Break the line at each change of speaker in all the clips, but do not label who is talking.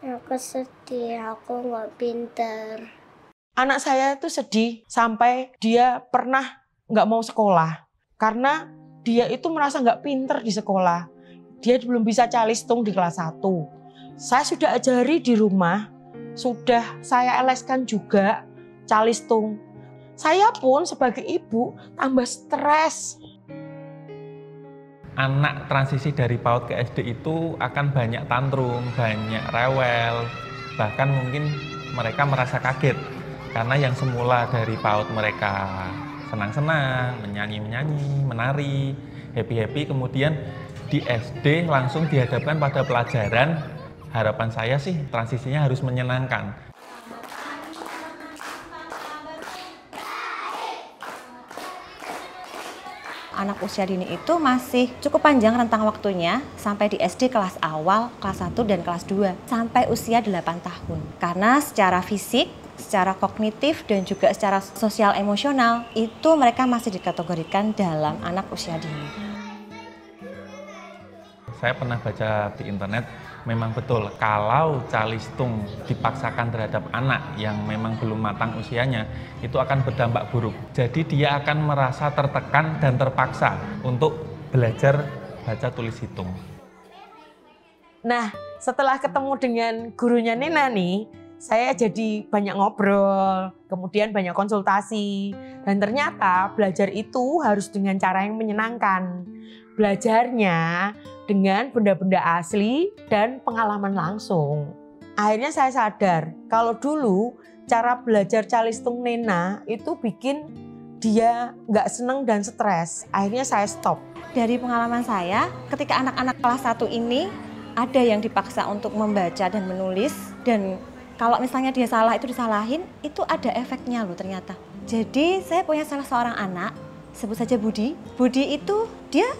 Aku sedih, aku nggak pinter.
Anak saya tuh sedih sampai dia pernah nggak mau sekolah. Karena dia itu merasa nggak pinter di sekolah. Dia belum bisa calistung di kelas 1. Saya sudah ajari di rumah, sudah saya LS-kan juga calistung. Saya pun sebagai ibu tambah stres.
Anak transisi dari PAUD ke SD itu akan banyak tantrum, banyak rewel, bahkan mungkin mereka merasa kaget karena yang semula dari PAUD mereka senang-senang, menyanyi-menyanyi, menari, happy-happy, kemudian di SD langsung dihadapkan pada pelajaran. Harapan saya sih transisinya harus menyenangkan.
Anak usia dini itu masih cukup panjang rentang waktunya sampai di SD kelas awal, kelas 1 dan kelas 2 sampai usia 8 tahun. Karena secara fisik, secara kognitif dan juga secara sosial emosional itu mereka masih dikategorikan dalam anak usia dini.
Saya pernah baca di internet, memang betul kalau calistung dipaksakan terhadap anak yang memang belum matang usianya, itu akan berdampak buruk. Jadi dia akan merasa tertekan dan terpaksa untuk belajar baca tulis hitung.
Nah, setelah ketemu dengan gurunya Nena nih, saya jadi banyak ngobrol, kemudian banyak konsultasi. Dan ternyata belajar itu harus dengan cara yang menyenangkan. Belajarnya dengan benda-benda asli dan pengalaman langsung. Akhirnya saya sadar kalau dulu cara belajar calistung Nena itu bikin dia nggak seneng dan stres. Akhirnya saya stop.
Dari pengalaman saya, ketika anak-anak kelas 1 ini ada yang dipaksa untuk membaca dan menulis, dan kalau misalnya dia salah itu disalahin, itu ada efeknya loh ternyata. Jadi saya punya salah seorang anak, sebut saja Budi. Budi itu dia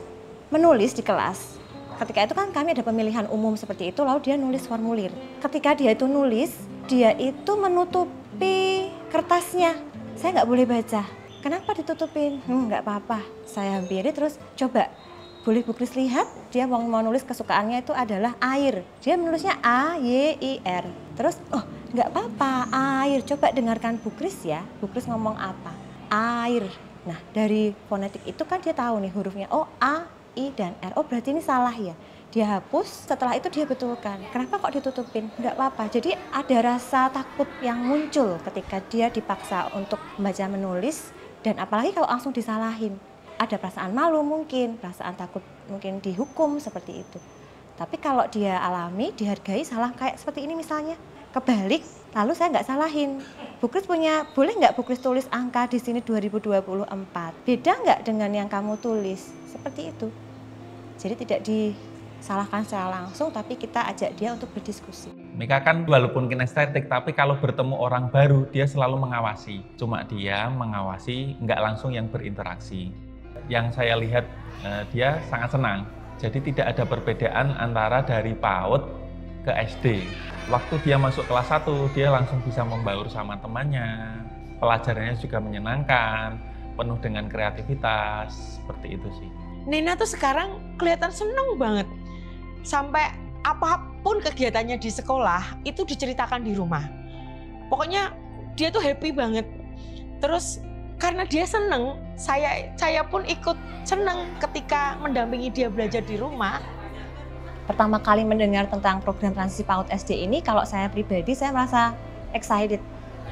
menulis di kelas. Ketika itu kan kami ada pemilihan umum seperti itu, lalu dia nulis formulir. Ketika dia itu nulis, dia itu menutupi kertasnya. Saya nggak boleh baca. Kenapa ditutupin? Nggak apa-apa. Saya hampiri terus coba. Boleh Bu Kris lihat, dia mau nulis kesukaannya itu adalah air. Dia menulisnya A-Y-I-R. Terus, oh nggak apa-apa, air. Coba dengarkan Bu Kris ya. Bu Kris ngomong apa? Air. Nah dari fonetik itu kan dia tahu nih hurufnya. Oh A, I, dan R. Oh berarti ini salah ya. Dia hapus, setelah itu dia betulkan. Kenapa kok ditutupin? Nggak apa-apa. Jadi ada rasa takut yang muncul ketika dia dipaksa untuk membaca menulis. Dan apalagi kalau langsung disalahin. Ada perasaan malu mungkin, perasaan takut mungkin dihukum seperti itu. Tapi kalau dia alami, dihargai salah kayak seperti ini misalnya. Kebalik, lalu saya nggak salahin. Bu Kris punya, boleh nggak Bu Kris tulis angka di sini 2024? Beda nggak dengan yang kamu tulis? Seperti itu. Jadi tidak disalahkan secara langsung, tapi kita ajak dia untuk berdiskusi.
Mika kan walaupun kinestetik, tapi kalau bertemu orang baru, dia selalu mengawasi. Cuma dia mengawasi, nggak langsung yang berinteraksi. Yang saya lihat, dia sangat senang. Jadi tidak ada perbedaan antara dari PAUD ke SD. Waktu dia masuk kelas 1, dia langsung bisa membaur sama temannya. Pelajarannya juga menyenangkan, penuh dengan kreativitas, seperti itu sih.
Nena tuh sekarang kelihatan seneng banget. Sampai apapun kegiatannya di sekolah, itu diceritakan di rumah. Pokoknya dia tuh happy banget. Terus karena dia seneng, saya pun ikut seneng ketika mendampingi dia belajar di rumah.
Pertama kali mendengar tentang program transisi PAUD SD ini, kalau saya pribadi, saya merasa excited.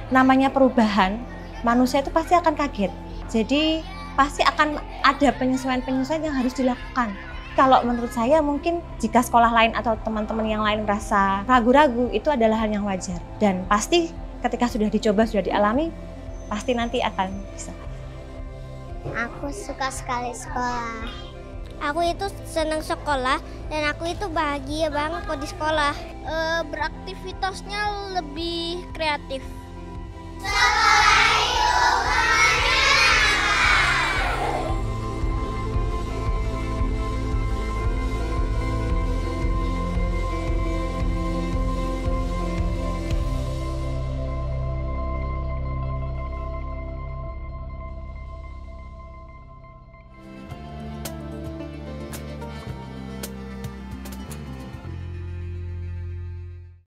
Namanya perubahan, manusia itu pasti akan kaget. Jadi pasti akan ada penyesuaian-penyesuaian yang harus dilakukan. Kalau menurut saya mungkin jika sekolah lain atau teman-teman yang lain merasa ragu-ragu, itu adalah hal yang wajar. Dan pasti ketika sudah dicoba, sudah dialami, pasti nanti akan bisa.
Aku suka sekali sekolah. Aku itu senang sekolah dan aku itu bahagia banget kalau di sekolah. Beraktivitasnya lebih kreatif.